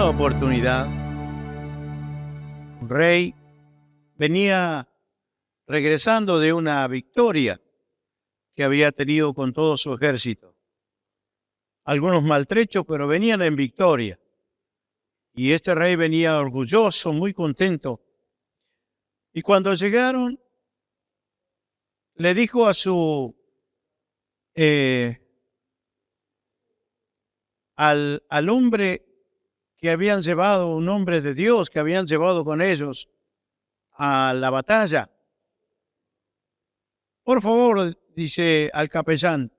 una oportunidad, un rey venía regresando de una victoria que había tenido con todo su ejército. Algunos maltrechos, pero venían en victoria. Y este rey venía orgulloso, muy contento. Y cuando llegaron, le dijo a al hombre que habían llevado, un hombre de Dios que habían llevado con ellos a la batalla: por favor, dice al capellán,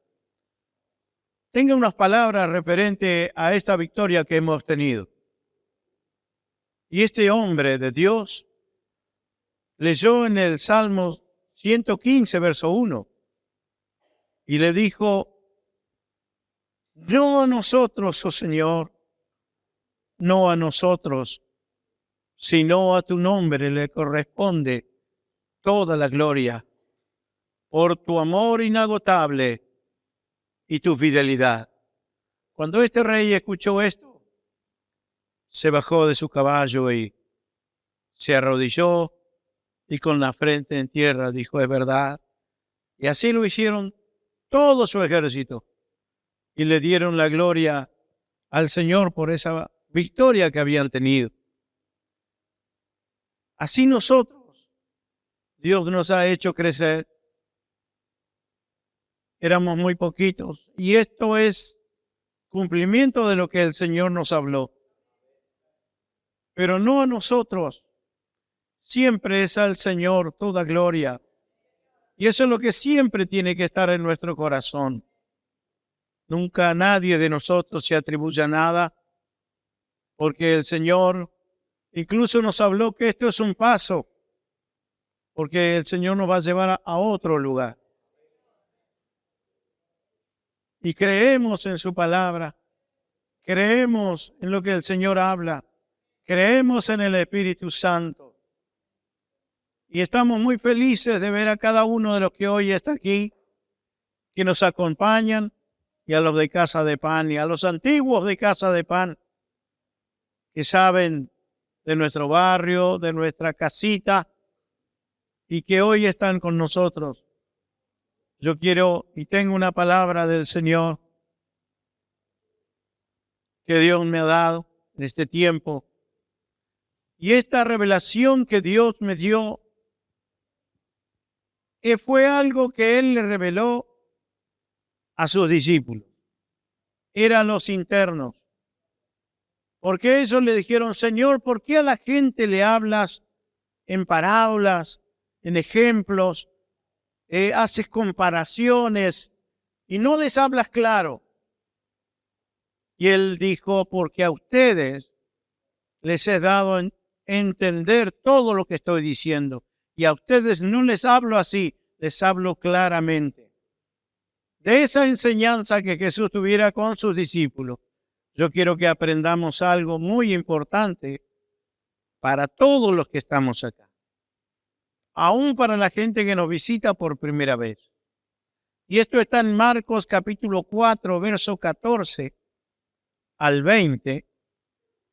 tenga unas palabras referente a esta victoria que hemos tenido. Y este hombre de Dios leyó en el Salmo 115, verso 1, y le dijo: no a nosotros, oh Señor, no a nosotros, sino a tu nombre le corresponde toda la gloria, por tu amor inagotable y tu fidelidad. Cuando este rey escuchó esto, se bajó de su caballo y se arrodilló y con la frente en tierra dijo: es verdad. Y así lo hicieron todo su ejército y le dieron la gloria al Señor por esa victoria que habían tenido. Así nosotros, Dios nos ha hecho crecer. Éramos muy poquitos y esto es cumplimiento de lo que el Señor nos habló. Pero no a nosotros, siempre es al Señor toda gloria. Y eso es lo que siempre tiene que estar en nuestro corazón. Nunca nadie de nosotros se atribuya nada, porque el Señor incluso nos habló que esto es un paso, porque el Señor nos va a llevar a otro lugar. Y creemos en su palabra, creemos en lo que el Señor habla, creemos en el Espíritu Santo. Y estamos muy felices de ver a cada uno de los que hoy está aquí, que nos acompañan, y a los de Casa de Pan, y a los antiguos de Casa de Pan, que saben de nuestro barrio, de nuestra casita, y que hoy están con nosotros. Yo quiero y tengo una palabra del Señor que Dios me ha dado en este tiempo. Y esta revelación que Dios me dio, que fue algo que Él le reveló a sus discípulos, eran los internos. Porque ellos le dijeron: Señor, ¿por qué a la gente le hablas en parábolas, en ejemplos, haces comparaciones y no les hablas claro? Y Él dijo: porque a ustedes les he dado a entender todo lo que estoy diciendo, y a ustedes no les hablo así, les hablo claramente. De esa enseñanza que Jesús tuviera con sus discípulos, yo quiero que aprendamos algo muy importante para todos los que estamos acá, aún para la gente que nos visita por primera vez. Y esto está en Marcos capítulo 4, verso 14 al 20.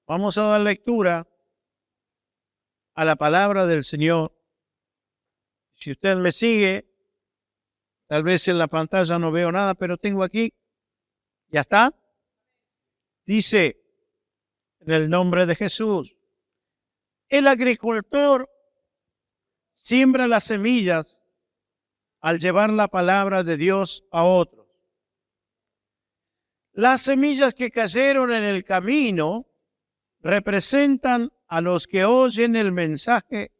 Vamos a dar lectura a la palabra del Señor. Si usted me sigue, tal vez en la pantalla no veo nada, pero tengo aquí. ¿Ya está? Dice, en el nombre de Jesús: el agricultor siembra las semillas al llevar la palabra de Dios a otros. Las semillas que cayeron en el camino representan a los que oyen el mensaje,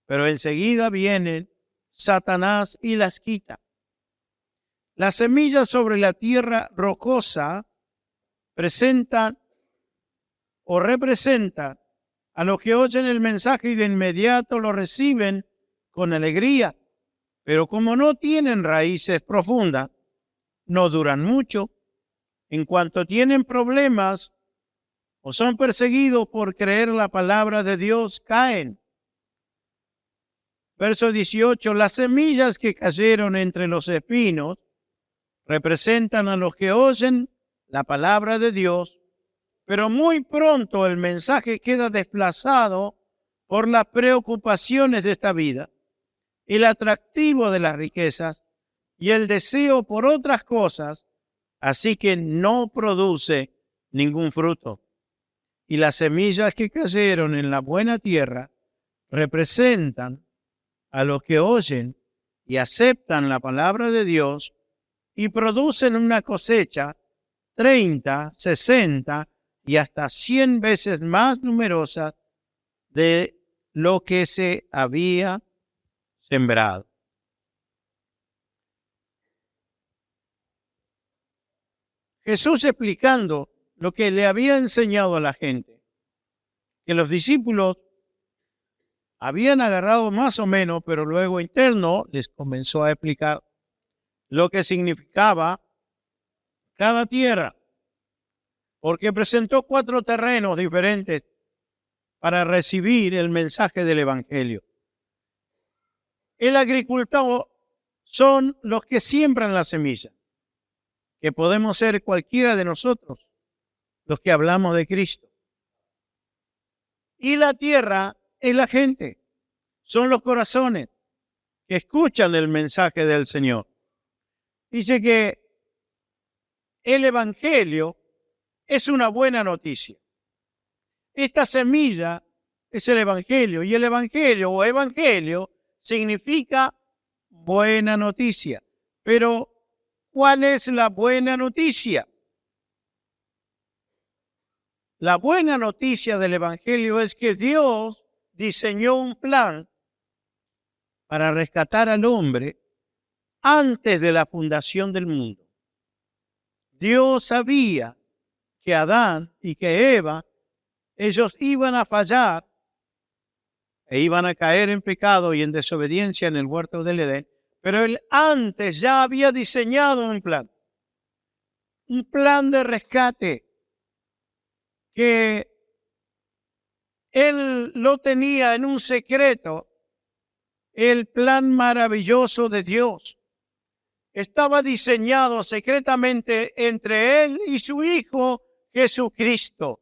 pero enseguida vienen Satanás y las quita. Las semillas sobre la tierra rocosa representan a los que oyen el mensaje y de inmediato lo reciben con alegría, pero como no tienen raíces profundas, no duran mucho. En cuanto tienen problemas o son perseguidos por creer la palabra de Dios, caen. Verso 18, las semillas que cayeron entre los espinos representan a los que oyen la palabra de Dios, Pero muy pronto el mensaje queda desplazado por las preocupaciones de esta vida, el atractivo de las riquezas y el deseo por otras cosas, así que no produce ningún fruto. Y las semillas que cayeron en la buena tierra representan a los que oyen y aceptan la palabra de Dios y producen una cosecha 30, 60 y hasta 100 veces más numerosa de lo que se había sembrado. Jesús explicando lo que le había enseñado a la gente, que los discípulos habían agarrado más o menos, pero luego interno les comenzó a explicar lo que significaba cada tierra, porque presentó 4 terrenos diferentes para recibir el mensaje del Evangelio. El agricultor son los que siembran la semilla, que podemos ser cualquiera de nosotros, los que hablamos de Cristo. Y la tierra es la gente, son los corazones que escuchan el mensaje del Señor. Dice que el Evangelio es una buena noticia. Esta semilla es el Evangelio, y el Evangelio o Evangelio significa buena noticia. Pero, ¿cuál es la buena noticia? La buena noticia del Evangelio es que Dios diseñó un plan para rescatar al hombre antes de la fundación del mundo. Dios sabía que Adán y que Eva, ellos iban a fallar e iban a caer en pecado y en desobediencia en el huerto del Edén, pero Él antes ya había diseñado un plan de rescate que Él lo tenía en un secreto, el plan maravilloso de Dios. Estaba diseñado secretamente entre Él y su Hijo Jesucristo.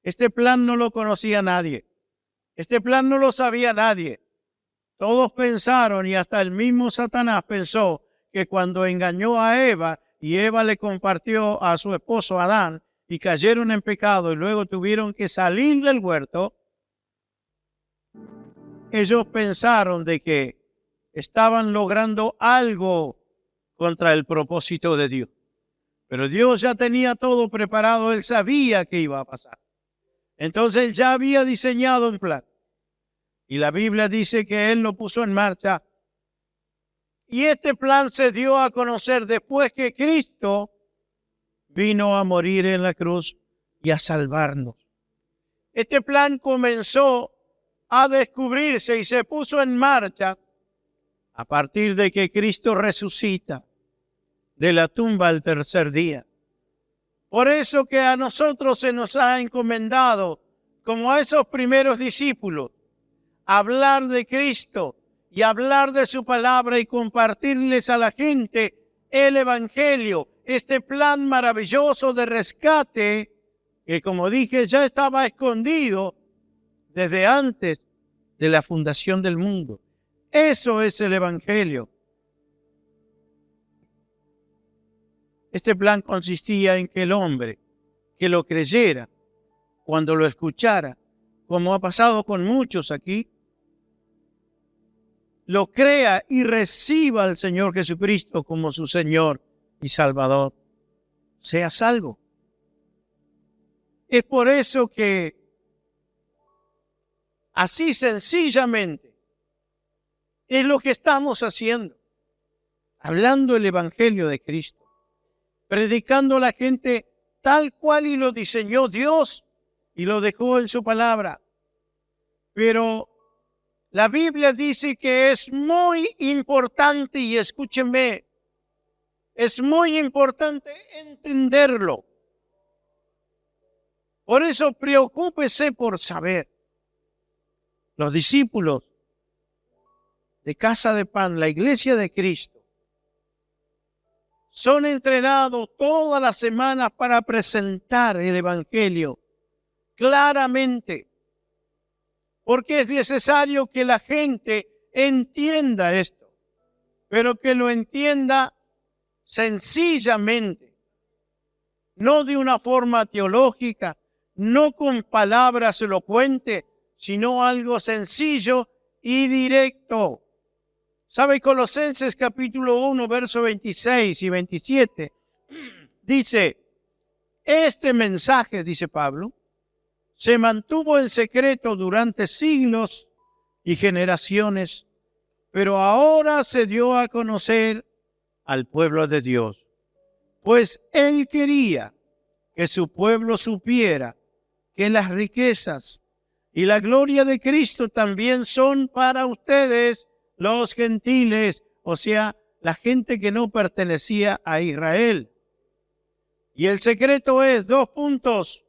Este plan no lo conocía nadie. Este plan no lo sabía nadie. Todos pensaron, y hasta el mismo Satanás pensó, que cuando engañó a Eva y Eva le compartió a su esposo Adán y cayeron en pecado y luego tuvieron que salir del huerto, ellos pensaron de que estaban logrando algo contra el propósito de Dios. Pero Dios ya tenía todo preparado, Él sabía que iba a pasar. Entonces ya había diseñado un plan. Y la Biblia dice que Él lo puso en marcha. Y este plan se dio a conocer después que Cristo vino a morir en la cruz y a salvarnos. Este plan comenzó a descubrirse y se puso en marcha a partir de que Cristo resucita de la tumba al tercer día. Por eso que a nosotros se nos ha encomendado, como a esos primeros discípulos, hablar de Cristo y hablar de su palabra y compartirles a la gente el Evangelio, este plan maravilloso de rescate que, como dije, ya estaba escondido desde antes de la fundación del mundo. Eso es el Evangelio. Este plan consistía en que el hombre que lo creyera, cuando lo escuchara, como ha pasado con muchos aquí, lo crea y reciba al Señor Jesucristo como su Señor y Salvador, sea salvo. Es por eso que así sencillamente es lo que estamos haciendo, hablando el Evangelio de Cristo, predicando a la gente tal cual y lo diseñó Dios y lo dejó en su palabra. Pero la Biblia dice que es muy importante, y escúchenme, es muy importante entenderlo. Por eso preocúpese por saber. Los discípulos de Casa de Pan, la iglesia de Cristo, son entrenados todas las semanas para presentar el Evangelio claramente, porque es necesario que la gente entienda esto, pero que lo entienda sencillamente, no de una forma teológica, no con palabras elocuentes, sino algo sencillo y directo. ¿Sabe? Colosenses capítulo 1, versos 26 y 27, dice, este mensaje, dice Pablo, se mantuvo en secreto durante siglos y generaciones, pero ahora se dio a conocer al pueblo de Dios, pues Él quería que su pueblo supiera que las riquezas y la gloria de Cristo también son para ustedes, los gentiles, o sea, la gente que no pertenecía a Israel. Y el secreto es, 2 puntos,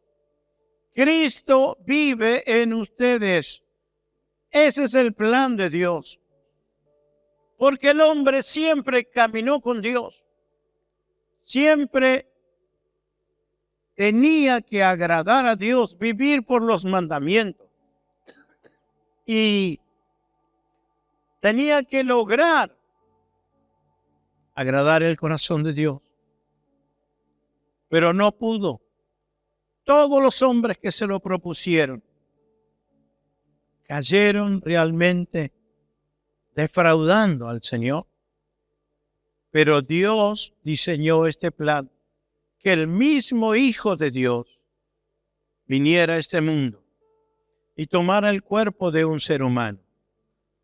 Cristo vive en ustedes. Ese es el plan de Dios. Porque el hombre siempre caminó con Dios. Siempre tenía que agradar a Dios, vivir por los mandamientos. Y tenía que lograr agradar el corazón de Dios. Pero no pudo. Todos los hombres que se lo propusieron cayeron realmente defraudando al Señor. Pero Dios diseñó este plan, que el mismo Hijo de Dios viniera a este mundo y tomara el cuerpo de un ser humano,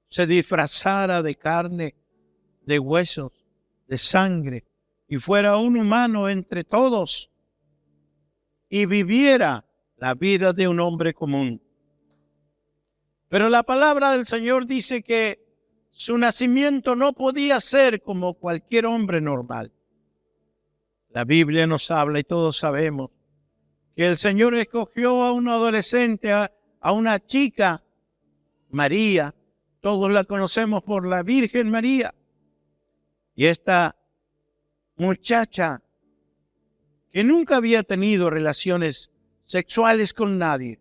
se disfrazara de carne, de huesos, de sangre, y fuera un humano entre todos, y viviera la vida de un hombre común. Pero la palabra del Señor dice que su nacimiento no podía ser como cualquier hombre normal. La Biblia nos habla y todos sabemos que el Señor escogió a un adolescente, a una chica, María. Todos la conocemos por la Virgen María. Y esta muchacha que nunca había tenido relaciones sexuales con nadie,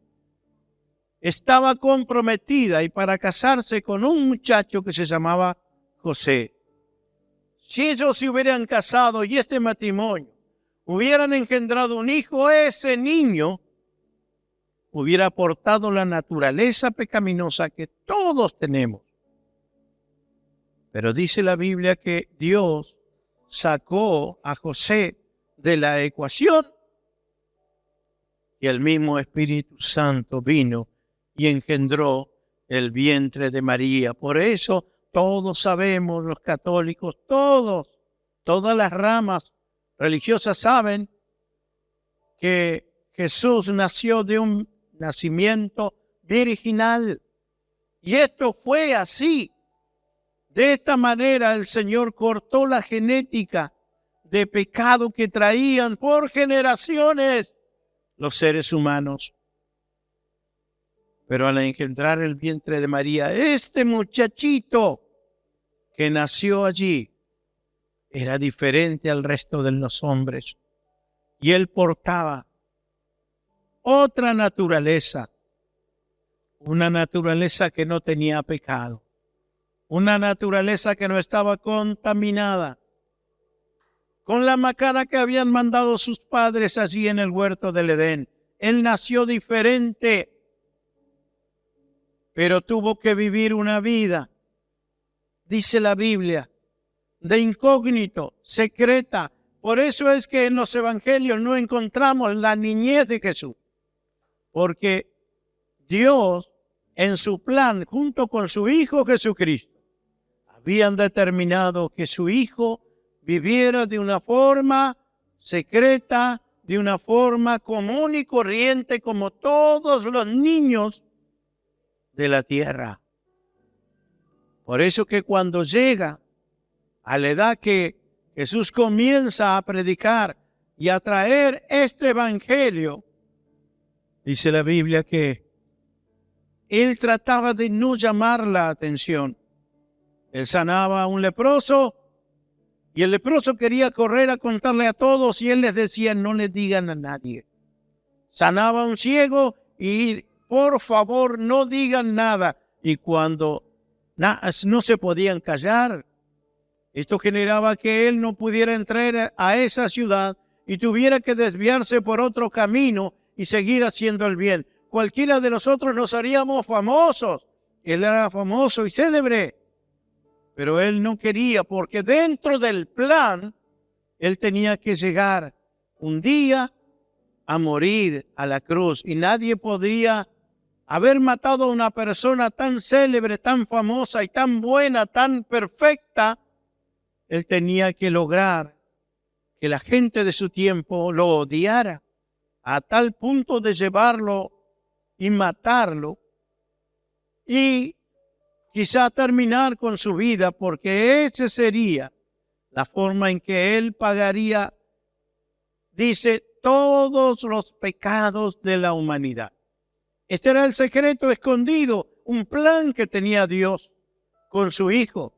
estaba comprometida y para casarse con un muchacho que se llamaba José. Si ellos se hubieran casado y este matrimonio hubieran engendrado un hijo, ese niño hubiera portado la naturaleza pecaminosa que todos tenemos. Pero dice la Biblia que Dios sacó a José de la ecuación y el mismo Espíritu Santo vino y engendró el vientre de María. Por eso todos sabemos, los católicos, todas las ramas religiosas saben que Jesús nació de un nacimiento virginal. Y esto fue así. De esta manera el Señor cortó la genética de pecado que traían por generaciones los seres humanos. Pero al engendrar el vientre de María, este muchachito que nació allí era diferente al resto de los hombres. Y él portaba otra naturaleza, una naturaleza que no tenía pecado, una naturaleza que no estaba contaminada con la macana que habían mandado sus padres allí en el huerto del Edén. Él nació diferente, pero tuvo que vivir una vida, dice la Biblia, de incógnito, secreta. Por eso es que en los evangelios no encontramos la niñez de Jesús, porque Dios en su plan, junto con su Hijo Jesucristo, habían determinado que su Hijo viviera de una forma secreta, de una forma común y corriente, como todos los niños de la tierra. Por eso que cuando llega a la edad que Jesús comienza a predicar y a traer este evangelio, dice la Biblia que él trataba de no llamar la atención. Él sanaba a un leproso Y el leproso quería correr a contarle a todos y él les decía, no le digan a nadie. Sanaba a un ciego y por favor no digan nada. Y cuando no se podían callar, esto generaba que él no pudiera entrar a esa ciudad y tuviera que desviarse por otro camino y seguir haciendo el bien. Cualquiera de nosotros nos haríamos famosos. Él era famoso y célebre, pero él no quería, porque dentro del plan, él tenía que llegar un día a morir a la cruz. Y nadie podría haber matado a una persona tan célebre, tan famosa y tan buena, tan perfecta. Él tenía que lograr que la gente de su tiempo lo odiara a tal punto de llevarlo y matarlo y quizá terminar con su vida, porque esa sería la forma en que él pagaría, dice, todos los pecados de la humanidad. Este era el secreto escondido, un plan que tenía Dios con su Hijo.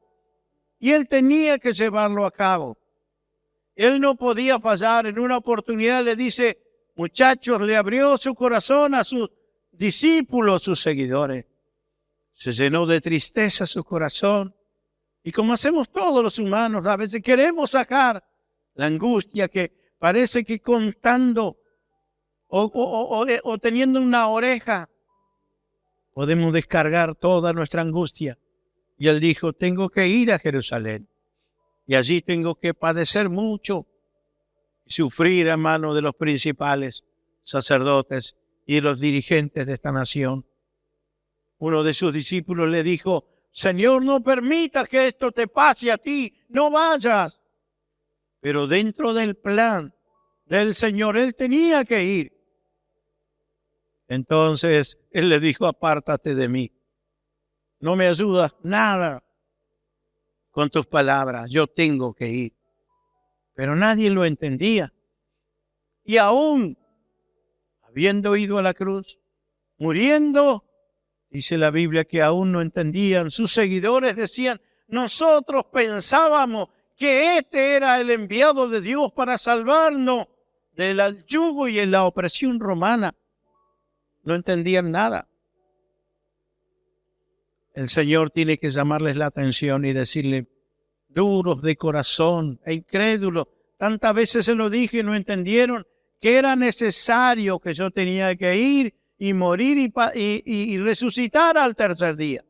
Y él tenía que llevarlo a cabo. Él no podía fallar. En una oportunidad le dice, muchachos, le abrió su corazón a sus discípulos, sus seguidores. Se llenó de tristeza su corazón. Y como hacemos todos los humanos, a veces queremos sacar la angustia que parece que contando o teniendo una oreja, podemos descargar toda nuestra angustia. Y él dijo, tengo que ir a Jerusalén. Y allí tengo que padecer mucho y sufrir a manos de los principales sacerdotes y los dirigentes de esta nación. Uno de sus discípulos le dijo, Señor, no permitas que esto te pase a ti, no vayas. Pero dentro del plan del Señor, él tenía que ir. Entonces, él le dijo, apártate de mí. No me ayudas nada con tus palabras, yo tengo que ir. Pero nadie lo entendía. Y aún, habiendo ido a la cruz, muriendo, dice la Biblia que aún no entendían. Sus seguidores decían, nosotros pensábamos que este era el enviado de Dios para salvarnos del yugo y de la opresión romana. No entendían nada. El Señor tiene que llamarles la atención y decirle, duros de corazón e incrédulos, tantas veces se lo dije y no entendieron que era necesario que yo tenía que ir y morir y resucitar al tercer día.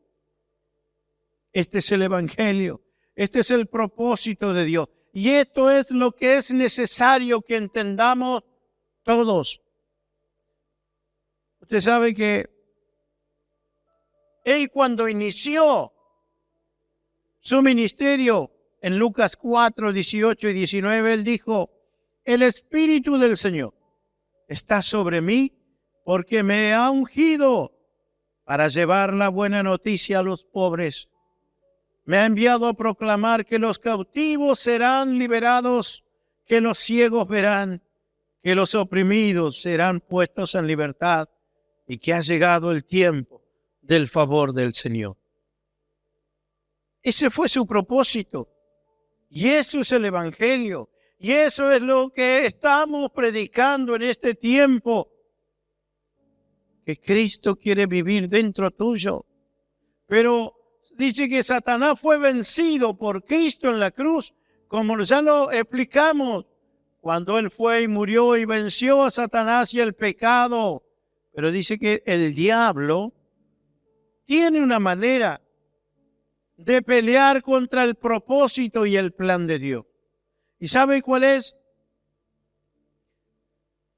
Este es el Evangelio, este es el propósito de Dios. Y esto es lo que es necesario que entendamos todos. Usted sabe que él cuando inició su ministerio en Lucas 4, 18 y 19, él dijo, el Espíritu del Señor está sobre mí porque me ha ungido para llevar la buena noticia a los pobres. Me ha enviado a proclamar que los cautivos serán liberados, que los ciegos verán, que los oprimidos serán puestos en libertad y que ha llegado el tiempo del favor del Señor. Ese fue su propósito. Y eso es el Evangelio. Y eso es lo que estamos predicando en este tiempo. Que Cristo quiere vivir dentro tuyo. Pero dice que Satanás fue vencido por Cristo en la cruz, como ya lo explicamos, cuando Él fue y murió y venció a Satanás y el pecado. Pero dice que el diablo tiene una manera de pelear contra el propósito y el plan de Dios. ¿Y sabe cuál es?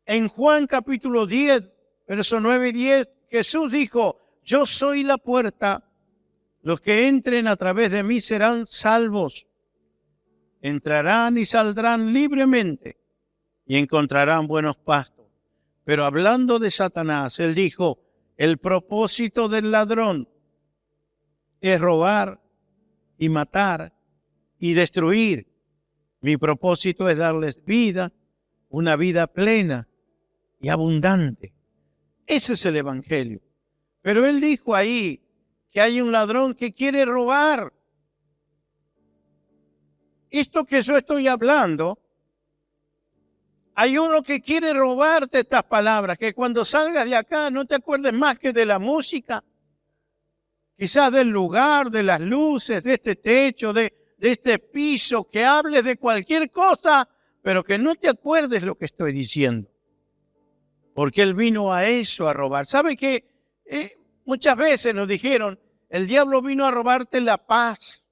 En Juan capítulo 10, versos 9 y 10, Jesús dijo, yo soy la puerta, los que entren a través de mí serán salvos. Entrarán y saldrán libremente y encontrarán buenos pastos. Pero hablando de Satanás, él dijo, el propósito del ladrón es robar y matar y destruir. Mi propósito es darles vida, una vida plena y abundante. Ese es el Evangelio. Pero él dijo ahí que hay un ladrón que quiere robar. esto que yo estoy hablando, hay uno que quiere robarte estas palabras, que cuando salgas de acá no te acuerdes más que de la música, quizás del lugar, de las luces, de este techo, de este piso, que hables de cualquier cosa, pero que no te acuerdes lo que estoy diciendo. Porque Él vino a eso, a robar. ¿Sabe qué? Muchas veces nos dijeron, el diablo vino a robarte la paz.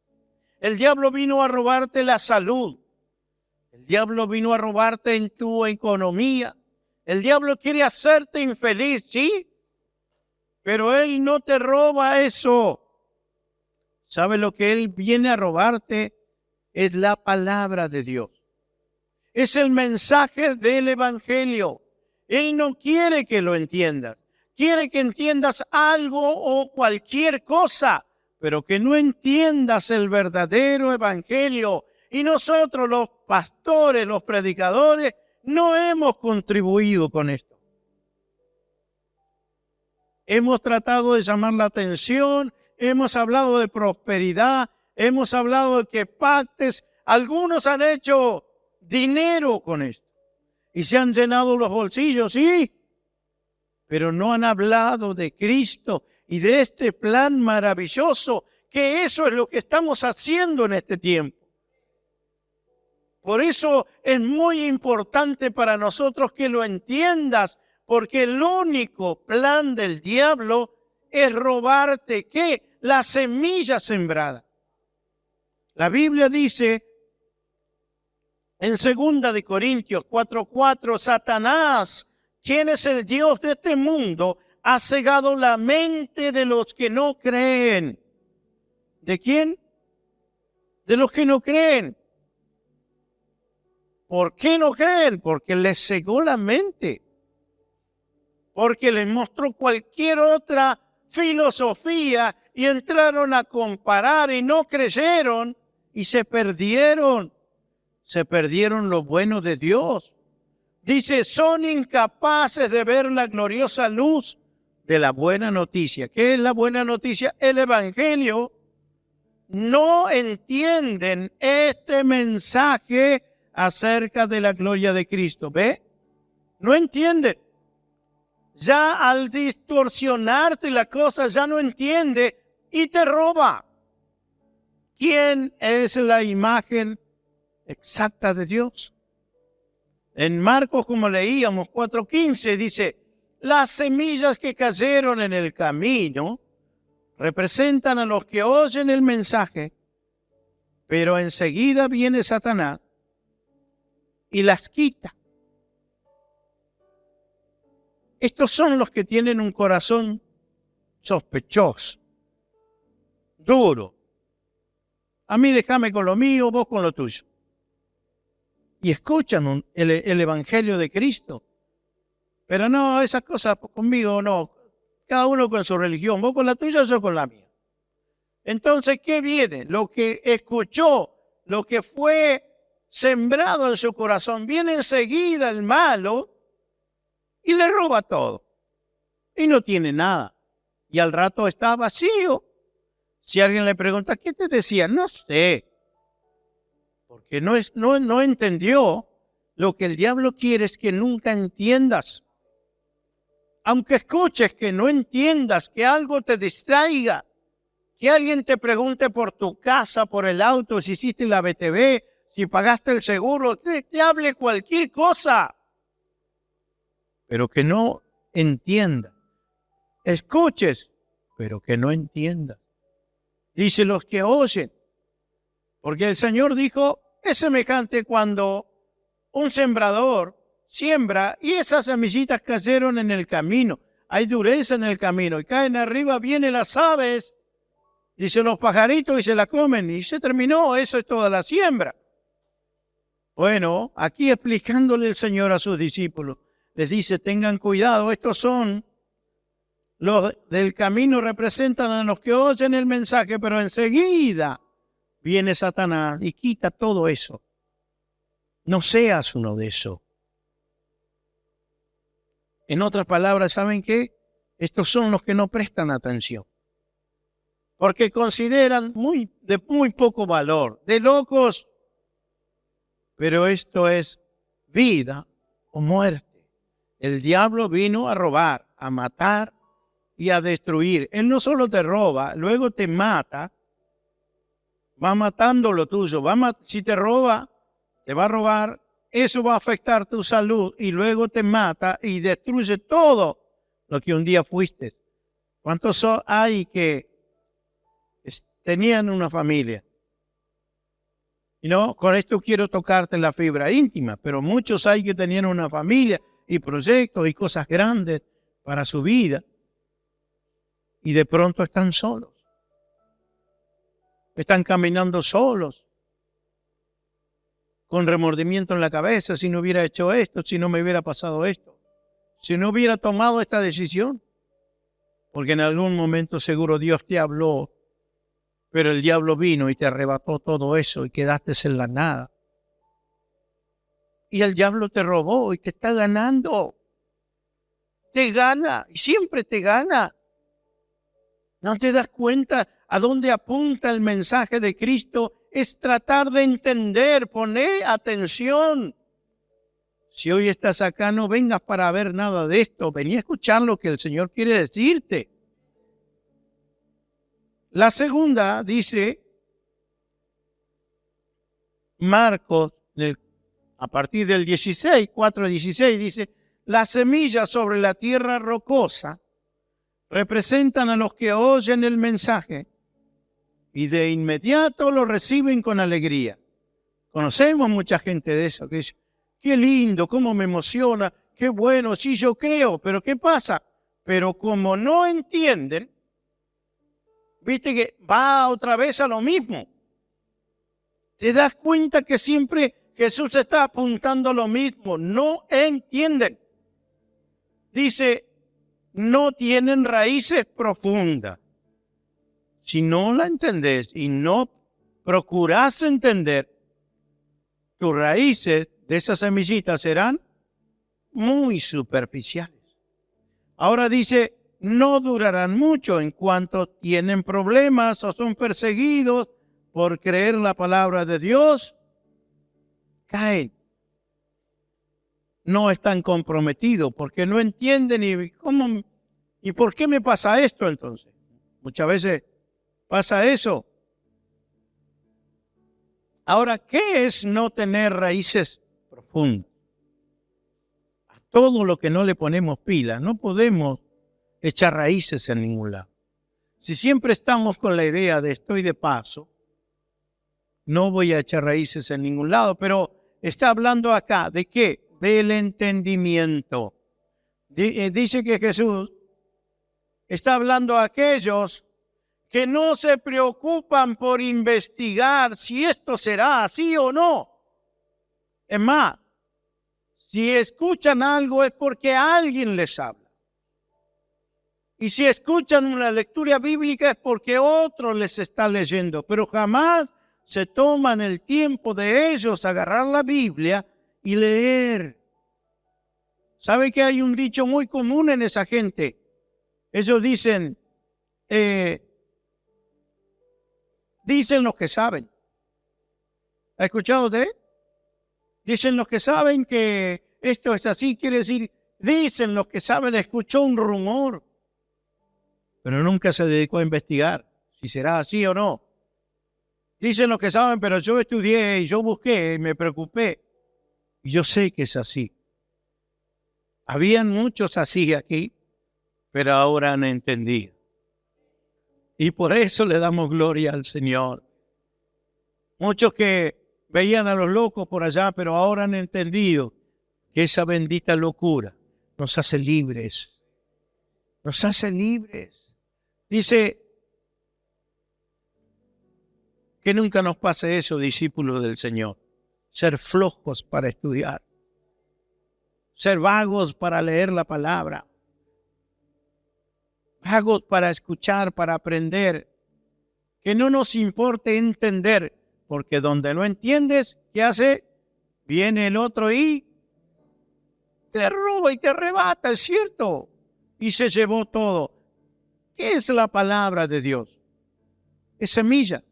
El diablo vino a robarte la salud. El diablo vino a robarte en tu economía. El diablo quiere hacerte infeliz, ¿sí? Pero Él no te roba eso. ¿Sabe lo que Él viene a robarte? Es la palabra de Dios. Es el mensaje del Evangelio. Él no quiere que lo entiendas. Quiere que entiendas algo o cualquier cosa, pero que no entiendas el verdadero Evangelio. Y nosotros, los pastores, los predicadores, no hemos contribuido con esto. Hemos tratado de llamar la atención, hemos hablado de prosperidad, hemos hablado de que pactes. Algunos han hecho dinero con esto y se han llenado los bolsillos, sí, pero no han hablado de Cristo y de este plan maravilloso, que eso es lo que estamos haciendo en este tiempo. Por eso es muy importante para nosotros que lo entiendas, porque el único plan del diablo es robarte, ¿qué? La semilla sembrada. La Biblia dice en 2 de Corintios 4:4, Satanás, quien es el Dios de este mundo, ha cegado la mente de los que no creen. ¿De quién? De los que no creen. ¿Por qué no creen? Porque les cegó la mente. Porque les mostró cualquier otra filosofía y entraron a comparar y no creyeron y se perdieron. Se perdieron lo bueno de Dios. Dice, son incapaces de ver la gloriosa luz de la buena noticia. ¿Qué es la buena noticia? El Evangelio. No entienden este mensaje acerca de la gloria de Cristo. ¿Ve? No entienden. Ya al distorsionarte la cosa, ya no entiende y te roba. ¿Quién es la imagen exacta de Dios? En Marcos, como leíamos, 4:15, dice, las semillas que cayeron en el camino representan a los que oyen el mensaje, pero enseguida viene Satanás y las quita. Estos son los que tienen un corazón sospechoso, duro. A mí déjame con lo mío, vos con lo tuyo. Y escuchan el Evangelio de Cristo. Pero no, esas cosas conmigo no. Cada uno con su religión. Vos con la tuya, yo con la mía. Entonces, ¿qué viene? Lo que escuchó, lo que fue sembrado en su corazón. Viene enseguida el malo y le roba todo. Y no tiene nada. Y al rato está vacío. Si alguien le pregunta, ¿qué te decía? No sé. Porque no entendió. Lo que el diablo quiere es que nunca entiendas. Aunque escuches, que no entiendas, que algo te distraiga, que alguien te pregunte por tu casa, por el auto, si hiciste la BTV, si pagaste el seguro, te hable cualquier cosa, pero que no entienda. Escuches, pero que no entiendas. Dice los que oyen, porque el Señor dijo, es semejante cuando un sembrador siembra y esas semillitas cayeron en el camino. Hay dureza en el camino y caen arriba, vienen las aves, dicen los pajaritos y se la comen y se terminó. Eso es toda la siembra. Bueno, aquí explicándole el Señor a sus discípulos, les dice, tengan cuidado, estos son los del camino, representan a los que oyen el mensaje, pero enseguida viene Satanás y quita todo eso. No seas uno de esos. En otras palabras, ¿saben qué? Estos son los que no prestan atención. Porque consideran de muy poco valor, de locos, pero esto es vida o muerte. El diablo vino a robar, a matar y a destruir. Él no solo te roba, luego te mata, va matando lo tuyo. Si te roba, te va a robar, eso va a afectar tu salud y luego te mata y destruye todo lo que un día fuiste. ¿Cuántos hay que tenían una familia? Y no, con esto quiero tocarte la fibra íntima, pero muchos hay que tenían una familia y proyectos y cosas grandes para su vida y de pronto están solos. Están caminando solos, con remordimiento en la cabeza, si no hubiera hecho esto, si no me hubiera pasado esto, si no hubiera tomado esta decisión. Porque en algún momento seguro Dios te habló, pero el diablo vino y te arrebató todo eso y quedaste en la nada. Y el diablo te robó y te está ganando. Te gana y siempre te gana. ¿No te das cuenta a dónde apunta el mensaje de Cristo? Es tratar de entender, poner atención. Si hoy estás acá, no vengas para ver nada de esto. Vení a escuchar lo que el Señor quiere decirte. La segunda dice, Marcos, a partir del 16, 4:16, dice, las semillas sobre la tierra rocosa representan a los que oyen el mensaje y de inmediato lo reciben con alegría. Conocemos mucha gente de eso que dice, qué lindo, cómo me emociona, qué bueno, sí yo creo, pero ¿qué pasa? Pero como no entienden, viste que va otra vez a lo mismo. Te das cuenta que siempre Jesús está apuntando a lo mismo. No entienden. Dice, no tienen raíces profundas. Si no la entendés y no procurás entender, tus raíces de esas semillitas serán muy superficiales. Ahora dice, no durarán mucho en cuanto tienen problemas o son perseguidos por creer la palabra de Dios, caen. No están comprometidos porque no entienden y por qué me pasa esto entonces. Muchas veces pasa eso. Ahora, ¿qué es no tener raíces profundas? A todo lo que no le ponemos pila, no podemos echar raíces en ningún lado. Si siempre estamos con la idea de estoy de paso, no voy a echar raíces en ningún lado, pero está hablando acá de qué? Del entendimiento. Dice que Jesús está hablando a aquellos que no se preocupan por investigar si esto será así o no. Es más, si escuchan algo es porque alguien les habla. Y si escuchan una lectura bíblica es porque otro les está leyendo, pero jamás se toman el tiempo de ellos agarrar la Biblia y leer. ¿Sabe que hay un dicho muy común en esa gente? Ellos dicen, dicen los que saben. ¿Ha escuchado usted? Dicen los que saben que esto es así, quiere decir, dicen los que saben, escuchó un rumor, pero nunca se dedicó a investigar si será así o no. Dicen los que saben, pero yo estudié y yo busqué y me preocupé. Y yo sé que es así. Habían muchos así aquí, pero ahora han entendido. Y por eso le damos gloria al Señor. Muchos que veían a los locos por allá, pero ahora han entendido que esa bendita locura nos hace libres. Nos hace libres. Dice que nunca nos pase eso, discípulos del Señor. Ser flojos para estudiar. Ser vagos para leer la palabra. Vagos para escuchar, para aprender. Que no nos importe entender, porque donde no entiendes, ¿qué hace? Viene el otro y te roba y te arrebata, es cierto. Y se llevó todo. ¿Qué es la palabra de Dios? Es semilla.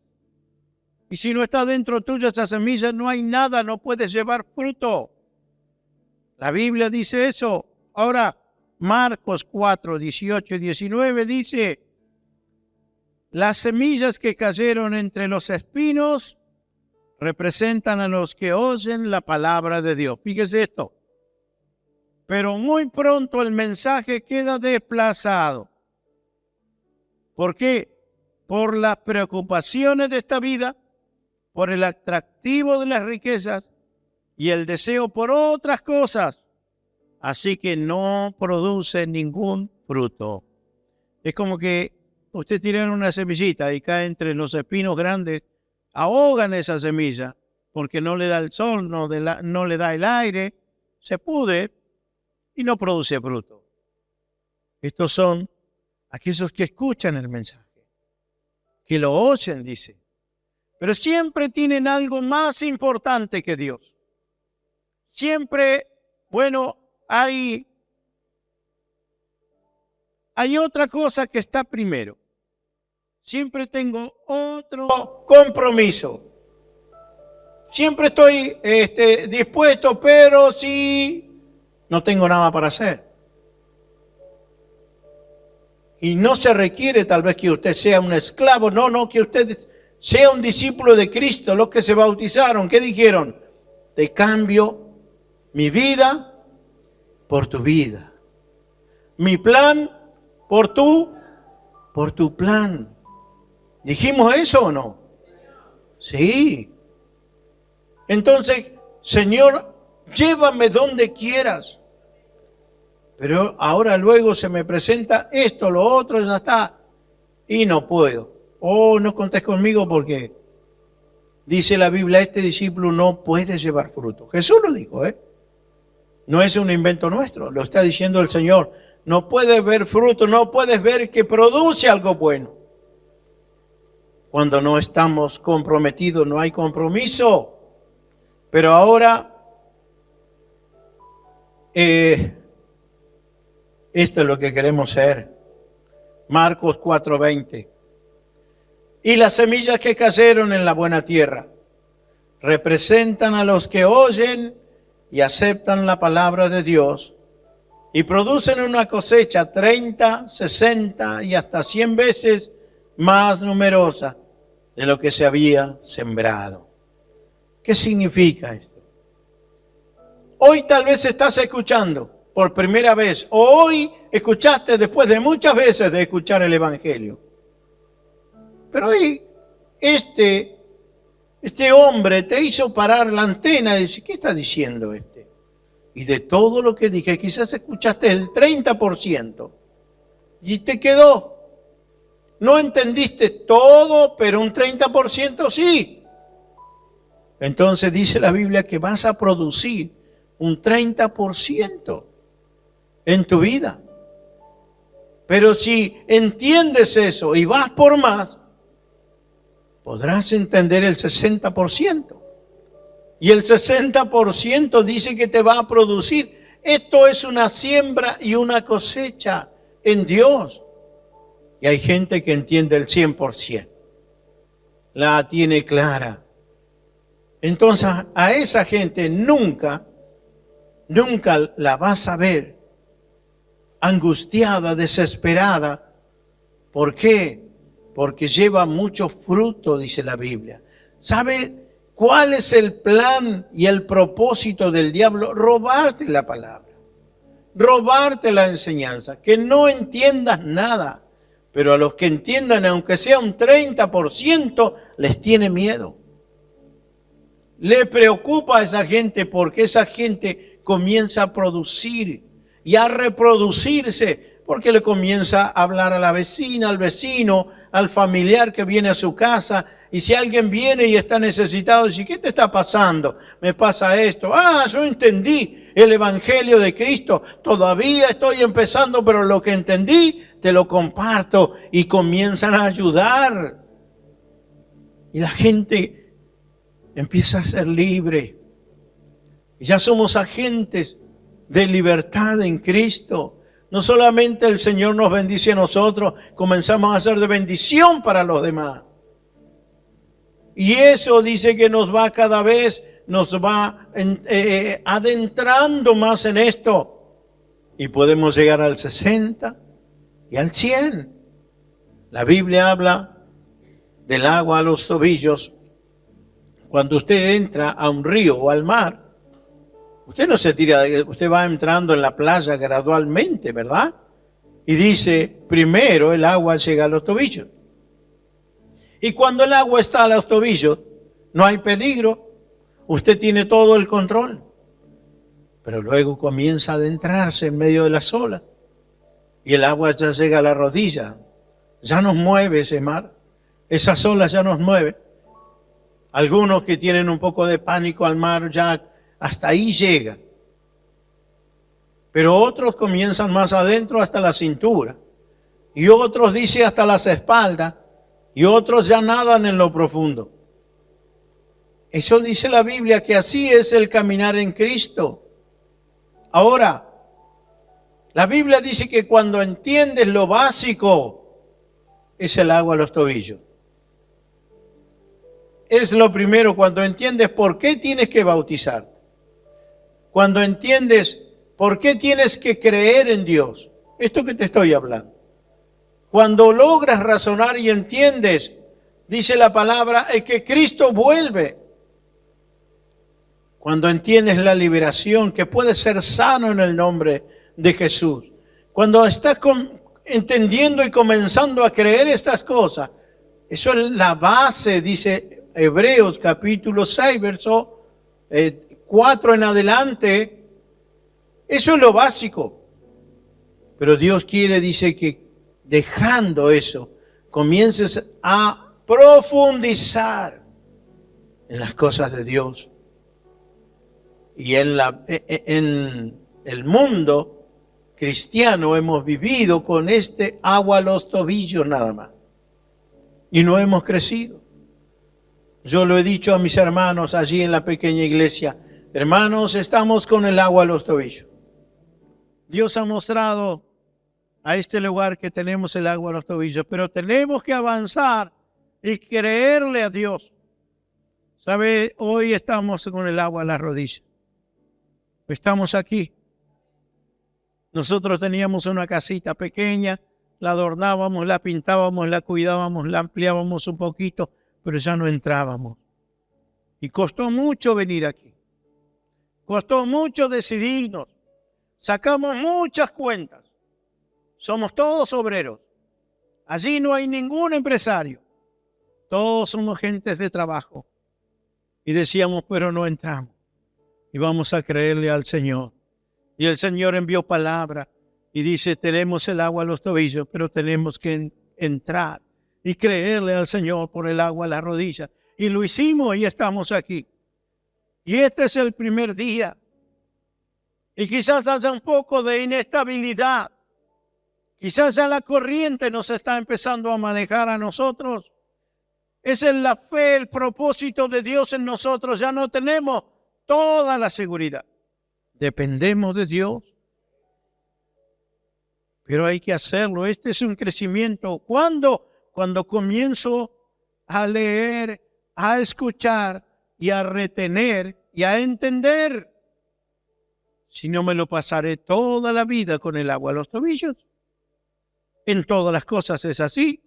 Y si no está dentro tuyo esa semilla, no hay nada, no puedes llevar fruto. La Biblia dice eso. Ahora, Marcos 4, 18 y 19 dice, las semillas que cayeron entre los espinos representan a los que oyen la palabra de Dios. Fíjese esto. Pero muy pronto el mensaje queda desplazado. ¿Por qué? Por las preocupaciones de esta vida, por el atractivo de las riquezas y el deseo por otras cosas. Así que no produce ningún fruto. Es como que usted tira una semillita y cae entre los espinos grandes, ahogan esa semilla porque no le da el sol, no le da el aire, se pudre y no produce fruto. Estos son aquellos que escuchan el mensaje, que lo oyen, dice. Pero siempre tienen algo más importante que Dios. Siempre, hay otra cosa que está primero. Siempre tengo otro compromiso. Siempre estoy dispuesto, pero si no tengo nada para hacer. Y no se requiere tal vez que usted sea un esclavo, no, que usted sea un discípulo de Cristo. Los que se bautizaron, ¿qué dijeron? Te cambio mi vida por tu vida. Mi plan por tu plan. ¿Dijimos eso o no? Sí. Entonces, Señor, llévame donde quieras. Pero ahora luego se me presenta esto, lo otro, ya está. Y no puedo. No contés conmigo porque dice la Biblia, este discípulo no puede llevar fruto. Jesús lo dijo, No es un invento nuestro, lo está diciendo el Señor. No puedes ver fruto, no puedes ver que produce algo bueno. Cuando no estamos comprometidos, no hay compromiso. Pero ahora, esto es lo que queremos ser. Marcos 4:20. Y las semillas que cayeron en la buena tierra representan a los que oyen y aceptan la palabra de Dios y producen una cosecha 30, 60 y hasta 100 veces más numerosa de lo que se había sembrado. ¿Qué significa esto? Hoy tal vez estás escuchando por primera vez, o hoy escuchaste después de muchas veces de escuchar el Evangelio. Pero hoy este hombre te hizo parar la antena y decir, ¿qué está diciendo este? Y de todo lo que dije, quizás escuchaste el 30% y te quedó. No entendiste todo, pero un 30% sí. Entonces dice la Biblia que vas a producir un 30% en tu vida. Pero si entiendes eso y vas por más, podrás entender el 60%. Y el 60% dice que te va a producir. Esto es una siembra y una cosecha en Dios. Y hay gente que entiende el 100%. La tiene clara. Entonces a esa gente nunca la vas a ver angustiada, desesperada. ¿Por qué? Porque lleva mucho fruto, dice la Biblia. ¿Sabe cuál es el plan y el propósito del diablo? Robarte la palabra, robarte la enseñanza, que no entiendas nada. Pero a los que entiendan, aunque sea un 30%, les tiene miedo. Le preocupa a esa gente porque esa gente comienza a producir y a reproducirse, porque le comienza a hablar a la vecina, al vecino, al familiar que viene a su casa. Y si alguien viene y está necesitado, dice, ¿qué te está pasando? Me pasa esto. Yo entendí el Evangelio de Cristo. Todavía estoy empezando, pero lo que entendí te lo comparto. Y comienzan a ayudar. Y la gente empieza a ser libre. Y ya somos agentes de libertad en Cristo. No solamente el Señor nos bendice a nosotros, comenzamos a ser de bendición para los demás. Y eso dice que nos va cada vez, nos va adentrando más en esto. Y podemos llegar al 60 y al 100. La Biblia habla del agua a los tobillos. Cuando usted entra a un río o al mar, usted no se tira, usted va entrando en la playa gradualmente, ¿verdad? Y dice, primero el agua llega a los tobillos. Y cuando el agua está a los tobillos, no hay peligro, usted tiene todo el control. Pero luego comienza a adentrarse en medio de las olas y el agua ya llega a la rodilla. Ya nos mueve ese mar, esas olas ya nos mueven. Algunos que tienen un poco de pánico al mar ya hasta ahí llegan. Pero otros comienzan más adentro hasta la cintura. Y otros dice hasta las espaldas. Y otros ya nadan en lo profundo. Eso dice la Biblia, que así es el caminar en Cristo. Ahora, la Biblia dice que cuando entiendes lo básico, es el agua a los tobillos. Es lo primero, cuando entiendes por qué tienes que bautizarte. Cuando entiendes por qué tienes que creer en Dios. Esto que te estoy hablando. Cuando logras razonar y entiendes, dice la palabra, es que Cristo vuelve. Cuando entiendes la liberación, que puedes ser sano en el nombre de Jesús. Cuando estás entendiendo y comenzando a creer estas cosas, eso es la base, dice Hebreos capítulo 6, verso 4 en adelante. Eso es lo básico. Pero Dios quiere, dice, que dejando eso, comiences a profundizar en las cosas de Dios. Y en el mundo cristiano hemos vivido con este agua a los tobillos nada más. Y no hemos crecido. Yo lo he dicho a mis hermanos allí en la pequeña iglesia. Hermanos, estamos con el agua a los tobillos. Dios ha mostrado a este lugar que tenemos el agua a los tobillos, pero tenemos que avanzar y creerle a Dios. ¿Sabe? Hoy estamos con el agua a las rodillas. Estamos aquí. Nosotros teníamos una casita pequeña, la adornábamos, la pintábamos, la cuidábamos, la ampliábamos un poquito, pero ya no entrábamos. Y costó mucho venir aquí. Costó mucho decidirnos. Sacamos muchas cuentas. Somos todos obreros. Allí no hay ningún empresario. Todos somos gentes de trabajo. Y decíamos, pero no entramos. Y vamos a creerle al Señor. Y el Señor envió palabra y dice, tenemos el agua a los tobillos, pero tenemos que entrar y creerle al Señor por el agua a la rodilla. Y lo hicimos y estamos aquí. Y este es el primer día. Y quizás haya un poco de inestabilidad. Quizás ya la corriente nos está empezando a manejar a nosotros. Esa es la fe, el propósito de Dios en nosotros. Ya no tenemos toda la seguridad. Dependemos de Dios. Pero hay que hacerlo. Este es un crecimiento. ¿Cuándo? Cuando comienzo a leer, a escuchar y a retener y a entender. Si no, me lo pasaré toda la vida con el agua a los tobillos. En todas las cosas es así.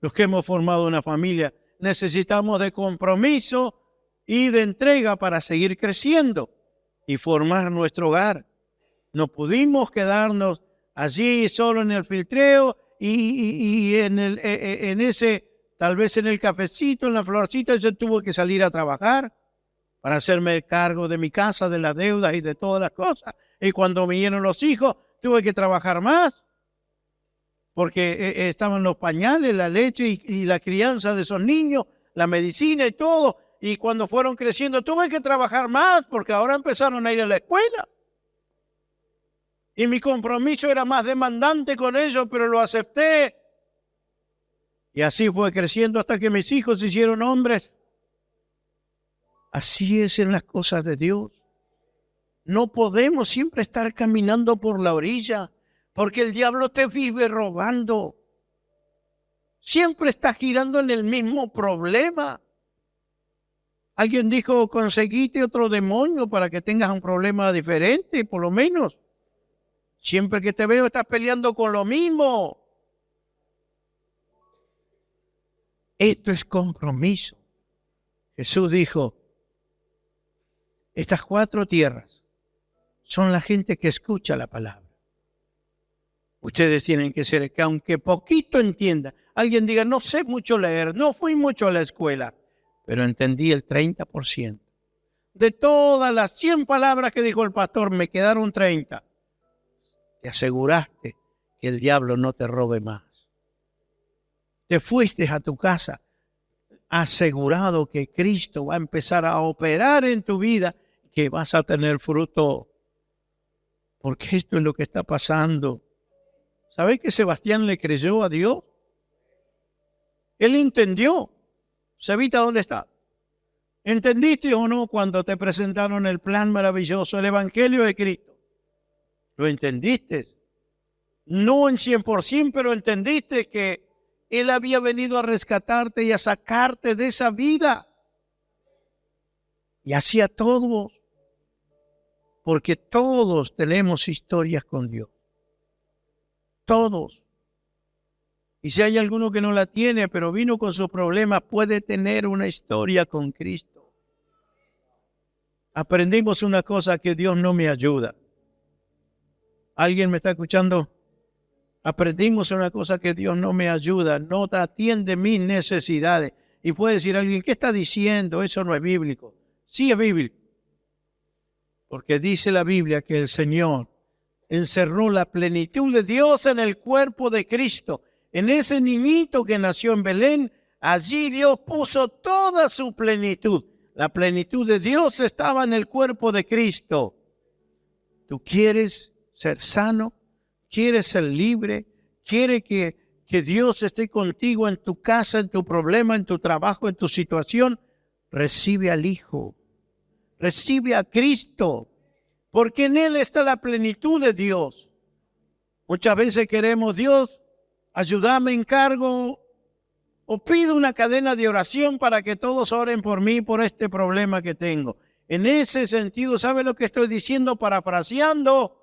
Los que hemos formado una familia necesitamos de compromiso y de entrega para seguir creciendo y formar nuestro hogar. No pudimos quedarnos allí solo en el filtreo y en ese, tal vez en el cafecito, en la florcita. Yo tuve que salir a trabajar para hacerme cargo de mi casa, de las deudas y de todas las cosas. Y cuando vinieron los hijos, tuve que trabajar más. Porque estaban los pañales, la leche y la crianza de esos niños, la medicina y todo. Y cuando fueron creciendo tuve que trabajar más porque ahora empezaron a ir a la escuela. Y mi compromiso era más demandante con ellos, pero lo acepté. Y así fue creciendo hasta que mis hijos se hicieron hombres. Así es en las cosas de Dios. No podemos siempre estar caminando por la orilla. Porque el diablo te vive robando. Siempre está girando en el mismo problema. Alguien dijo, conseguite otro demonio para que tengas un problema diferente, por lo menos. Siempre que te veo estás peleando con lo mismo. Esto es compromiso. Jesús dijo, estas 4 tierras son la gente que escucha la palabra. Ustedes tienen que ser que aunque poquito entiendan, alguien diga, no sé mucho leer, no fui mucho a la escuela, pero entendí el 30%. De todas las 100 palabras que dijo el pastor, me quedaron 30. Te aseguraste que el diablo no te robe más. Te fuiste a tu casa asegurado que Cristo va a empezar a operar en tu vida, que vas a tener fruto. Porque esto es lo que está pasando. ¿Sabéis que Sebastián le creyó a Dios? Él entendió. Sebita, ¿dónde está? ¿Entendiste o no cuando te presentaron el plan maravilloso, el Evangelio de Cristo? ¿Lo entendiste? No en 100%, pero entendiste que Él había venido a rescatarte y a sacarte de esa vida. Y así a todos. Porque todos tenemos historias con Dios. Todos. Y si hay alguno que no la tiene, pero vino con sus problemas, puede tener una historia con Cristo. Aprendimos una cosa, que Dios no me ayuda. ¿Alguien me está escuchando? Aprendimos una cosa, que Dios no me ayuda, no atiende mis necesidades. Y puede decir alguien, ¿qué está diciendo? Eso no es bíblico. Sí es bíblico. Porque dice la Biblia que el Señor encerró la plenitud de Dios en el cuerpo de Cristo. En ese niñito que nació en Belén, allí Dios puso toda su plenitud. La plenitud de Dios estaba en el cuerpo de Cristo. ¿Tú quieres ser sano? ¿Quieres ser libre? ¿Quieres que Dios esté contigo en tu casa, en tu problema, en tu trabajo, en tu situación? Recibe al Hijo. Recibe a Cristo. Porque en Él está la plenitud de Dios. Muchas veces queremos, Dios, ayúdame, encargo, o pido una cadena de oración para que todos oren por mí, por este problema que tengo. En ese sentido, ¿sabe lo que estoy diciendo? Parafraseando,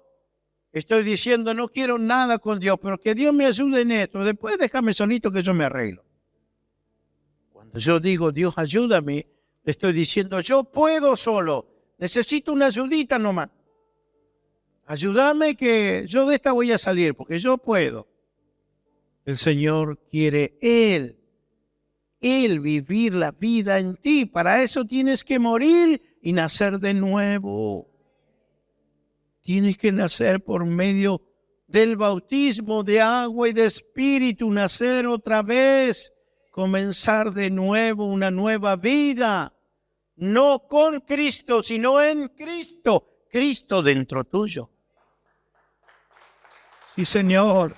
estoy diciendo, no quiero nada con Dios, pero que Dios me ayude en esto. Después déjame solito que yo me arreglo. Cuando yo digo, Dios, ayúdame, le estoy diciendo, yo puedo solo, necesito una ayudita nomás. Ayúdame que yo de esta voy a salir, porque yo puedo. El Señor quiere Él vivir la vida en ti. Para eso tienes que morir y nacer de nuevo. Tienes que nacer por medio del bautismo de agua y de espíritu, nacer otra vez, comenzar de nuevo una nueva vida. No con Cristo, sino en Cristo. Cristo dentro tuyo. Sí, Señor.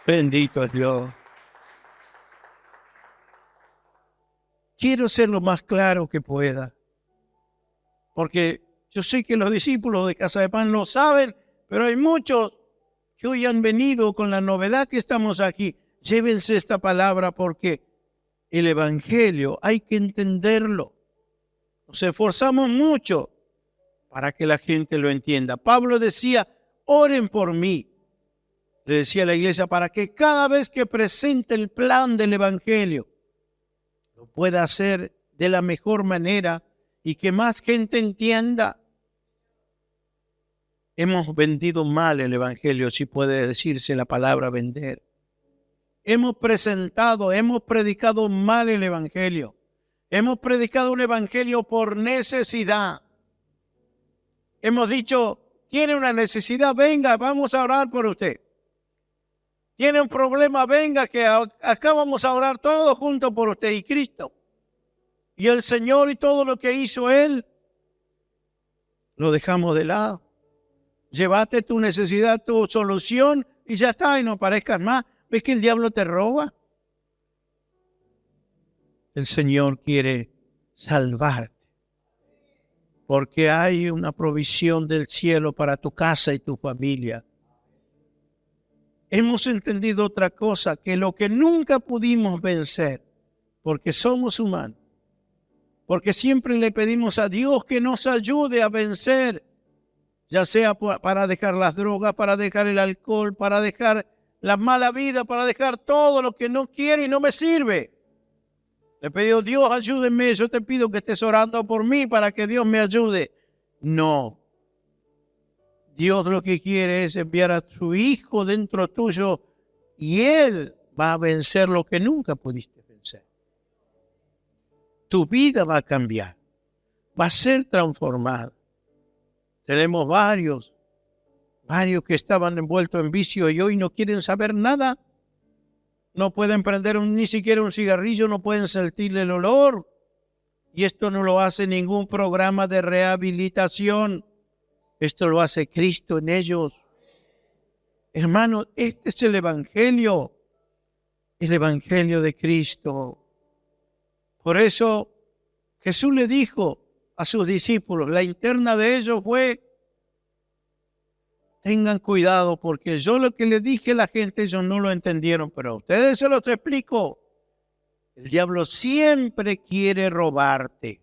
Bendito es Dios. Quiero ser lo más claro que pueda. Porque yo sé que los discípulos de Casa de Pan lo saben, pero hay muchos que hoy han venido con la novedad que estamos aquí. Llévense esta palabra porque el Evangelio hay que entenderlo. Nos esforzamos mucho para que la gente lo entienda. Pablo decía, oren por mí. Le decía a la iglesia, para que cada vez que presente el plan del Evangelio, lo pueda hacer de la mejor manera y que más gente entienda. Hemos vendido mal el Evangelio, si puede decirse la palabra vender. Hemos predicado mal el Evangelio. Hemos predicado un Evangelio por necesidad. Hemos dicho, tiene una necesidad, venga, vamos a orar por usted. Tiene un problema, venga, que acá vamos a orar todos juntos por usted y Cristo. Y el Señor y todo lo que hizo Él, lo dejamos de lado. Llévate tu necesidad, tu solución y ya está, y no parezcas más. ¿Ves que el diablo te roba? El Señor quiere salvarte, porque hay una provisión del cielo para tu casa y tu familia. hemos entendido otra cosa, que lo que nunca pudimos vencer, porque somos humanos, porque siempre le pedimos a Dios que nos ayude a vencer, ya sea para dejar las drogas, para dejar el alcohol, para dejar la mala vida, para dejar todo lo que no quiero y no me sirve. Le he pedido, Dios, ayúdeme, yo te pido que estés orando por mí para que Dios me ayude. No. Dios lo que quiere es enviar a su Hijo dentro tuyo y Él va a vencer lo que nunca pudiste vencer. Tu vida va a cambiar, va a ser transformada. Tenemos varios que estaban envueltos en vicio y hoy no quieren saber nada. No pueden prender ni siquiera un cigarrillo, no pueden sentir el olor. Y esto no lo hace ningún programa de rehabilitación. Esto lo hace Cristo en ellos. Hermanos, este es el Evangelio de Cristo. Por eso Jesús le dijo a sus discípulos, la interna de ellos fue, tengan cuidado porque yo lo que le dije a la gente ellos no lo entendieron, pero a ustedes se los explico. El diablo siempre quiere robarte.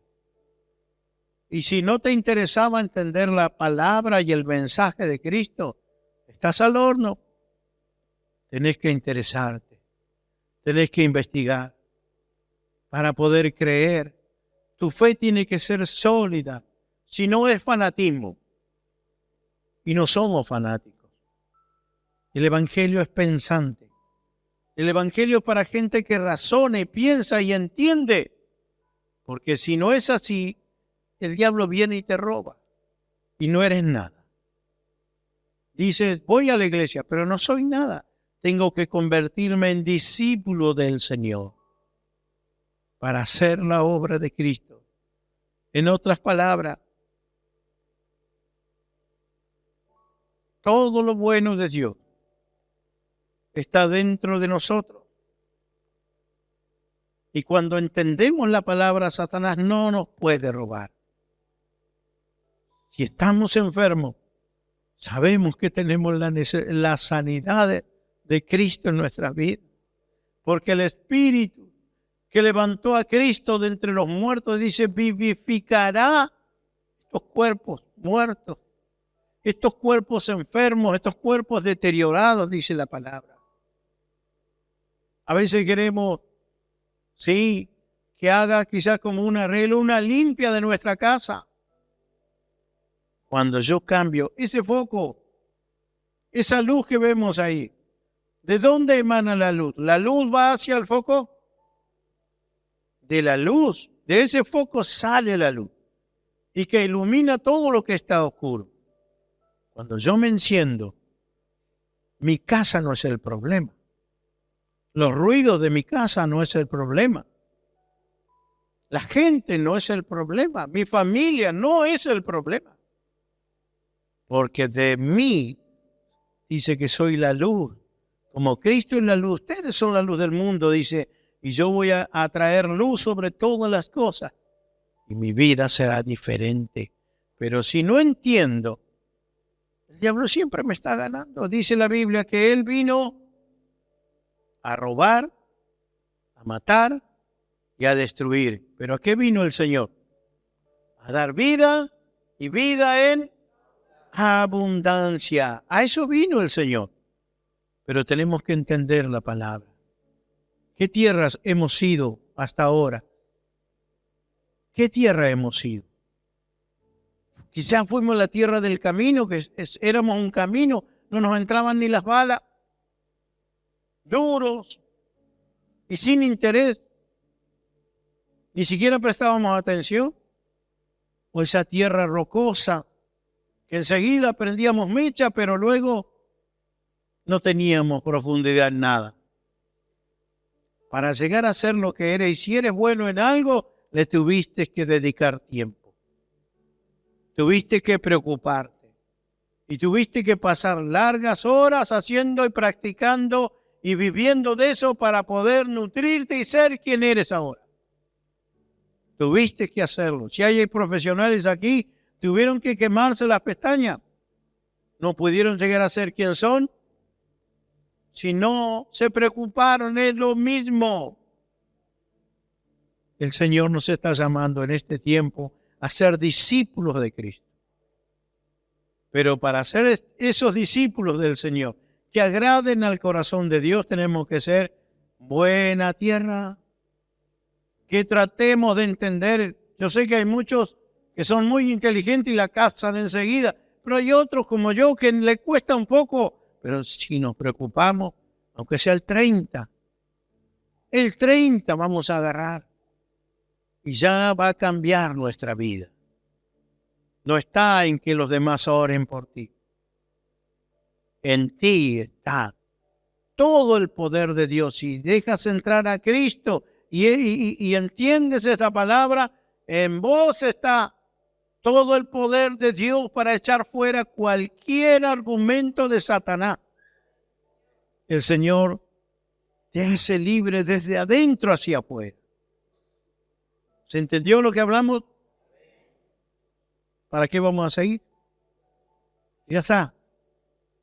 Y si no te interesaba entender la palabra y el mensaje de Cristo, estás al horno. Tenés que interesarte, tenés que investigar para poder creer. Tu fe tiene que ser sólida, si no es fanatismo. Y no somos fanáticos. El Evangelio es pensante. El Evangelio es para gente que razona y piensa y entiende. Porque si no es así, el diablo viene y te roba. Y no eres nada. Dices, voy a la iglesia, pero no soy nada. Tengo que convertirme en discípulo del Señor para hacer la obra de Cristo. En otras palabras, todo lo bueno de Dios está dentro de nosotros. Y cuando entendemos la palabra, Satanás no nos puede robar. Si estamos enfermos, sabemos que tenemos la sanidad de Cristo en nuestra vida. Porque el Espíritu que levantó a Cristo de entre los muertos, dice, vivificará estos cuerpos muertos, estos cuerpos enfermos, estos cuerpos deteriorados, dice la palabra. A veces queremos, sí, que haga quizás como un arreglo, una limpia de nuestra casa. Cuando yo cambio ese foco, esa luz que vemos ahí, ¿de dónde emana la luz? ¿La luz va hacia el foco? De la luz, de ese foco sale la luz y que ilumina todo lo que está oscuro. Cuando yo me enciendo, mi casa no es el problema. Los ruidos de mi casa no es el problema. La gente no es el problema. Mi familia no es el problema. Porque de mí dice que soy la luz. Como Cristo es la luz, ustedes son la luz del mundo, dice, y yo voy a traer luz sobre todas las cosas. Y mi vida será diferente. Pero si no entiendo, el diablo siempre me está ganando. Dice la Biblia que él vino a robar, a matar y a destruir. ¿Pero a qué vino el Señor? A dar vida y vida en abundancia. A eso vino el Señor. Pero tenemos que entender la palabra. ¿Qué tierras hemos ido hasta ahora? ¿Qué tierra hemos ido? Quizás fuimos la tierra del camino, que éramos un camino, no nos entraban ni las balas, duros y sin interés. Ni siquiera prestábamos atención. O esa tierra rocosa, que enseguida prendíamos mecha, pero luego no teníamos profundidad en nada. Para llegar a ser lo que eres, y si eres bueno en algo, le tuviste que dedicar tiempo. Tuviste que preocuparte. Y tuviste que pasar largas horas haciendo y practicando y viviendo de eso para poder nutrirte y ser quien eres ahora. Tuviste que hacerlo. Si hay profesionales aquí, tuvieron que quemarse las pestañas. No pudieron llegar a ser quien son. si no se preocuparon, es lo mismo. El Señor nos está llamando en este tiempo a ser discípulos de Cristo. Pero para ser esos discípulos del Señor, que agraden al corazón de Dios, tenemos que ser buena tierra, que tratemos de entender. Yo sé que hay muchos que son muy inteligentes y la captan enseguida, pero hay otros como yo que le cuesta un poco. Pero si nos preocupamos, aunque sea el 30 vamos a agarrar y ya va a cambiar nuestra vida. No está en que los demás oren por ti. En ti está todo el poder de Dios. Si dejas entrar a Cristo y entiendes esta palabra, en vos está todo el poder de Dios para echar fuera cualquier argumento de Satanás. El Señor te hace libre desde adentro hacia afuera. ¿Se entendió lo que hablamos? ¿Para qué vamos a seguir? Ya está.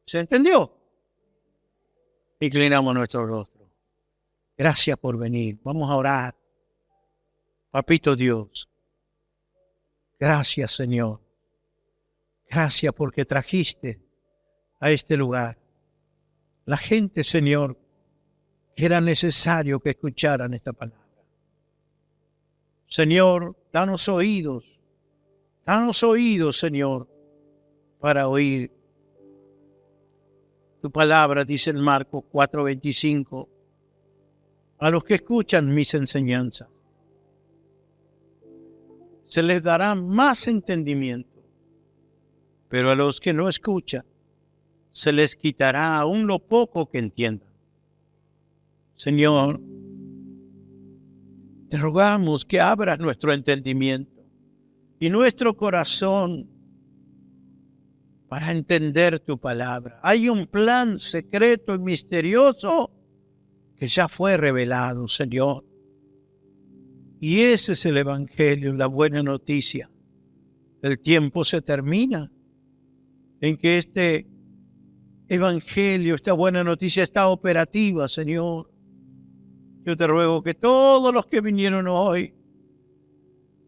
¿Se entendió? Inclinamos nuestro rostro. Gracias por venir. Vamos a orar. Papito Dios. Gracias, Señor. Gracias porque trajiste a este lugar la gente, Señor, que era necesario que escucharan esta palabra. Señor, danos oídos, Señor, para oír tu palabra, dice en Marcos 4:25, a los que escuchan mis enseñanzas se les dará más entendimiento, pero a los que no escuchan se les quitará aún lo poco que entiendan. Señor, te rogamos que abras nuestro entendimiento y nuestro corazón para entender tu palabra. Hay un plan secreto y misterioso que ya fue revelado, Señor. Y ese es el Evangelio, la buena noticia. El tiempo se termina en que este Evangelio, esta buena noticia está operativa, Señor. Yo te ruego que todos los que vinieron hoy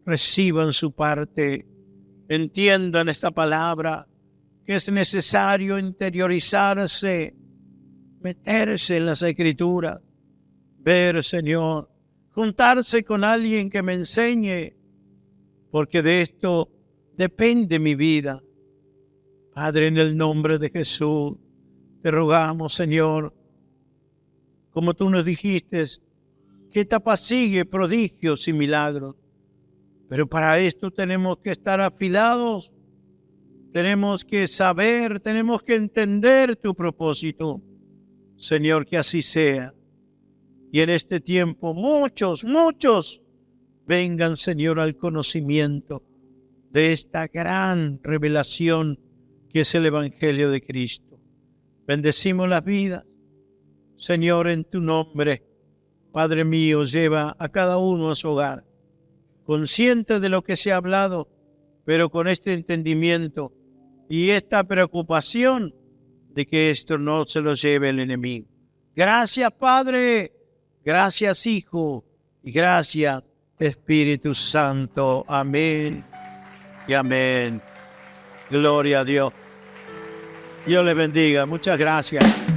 reciban su parte, entiendan esta palabra, que es necesario interiorizarse, meterse en las Escrituras, ver, Señor, juntarse con alguien que me enseñe, porque de esto depende mi vida. Padre, en el nombre de Jesús, te rogamos, Señor, como tú nos dijiste, que te apasigue prodigios y milagros. Pero para esto tenemos que estar afilados, tenemos que saber, tenemos que entender tu propósito. Señor, que así sea. Y en este tiempo muchos vengan, Señor, al conocimiento de esta gran revelación que es el Evangelio de Cristo. Bendecimos las vidas, Señor, en tu nombre. Padre mío, lleva a cada uno a su hogar, consciente de lo que se ha hablado, pero con este entendimiento y esta preocupación de que esto no se lo lleve el enemigo. Gracias, Padre. Gracias, Hijo. Y gracias, Espíritu Santo. Amén y amén. Gloria a Dios. Dios les bendiga. Muchas gracias.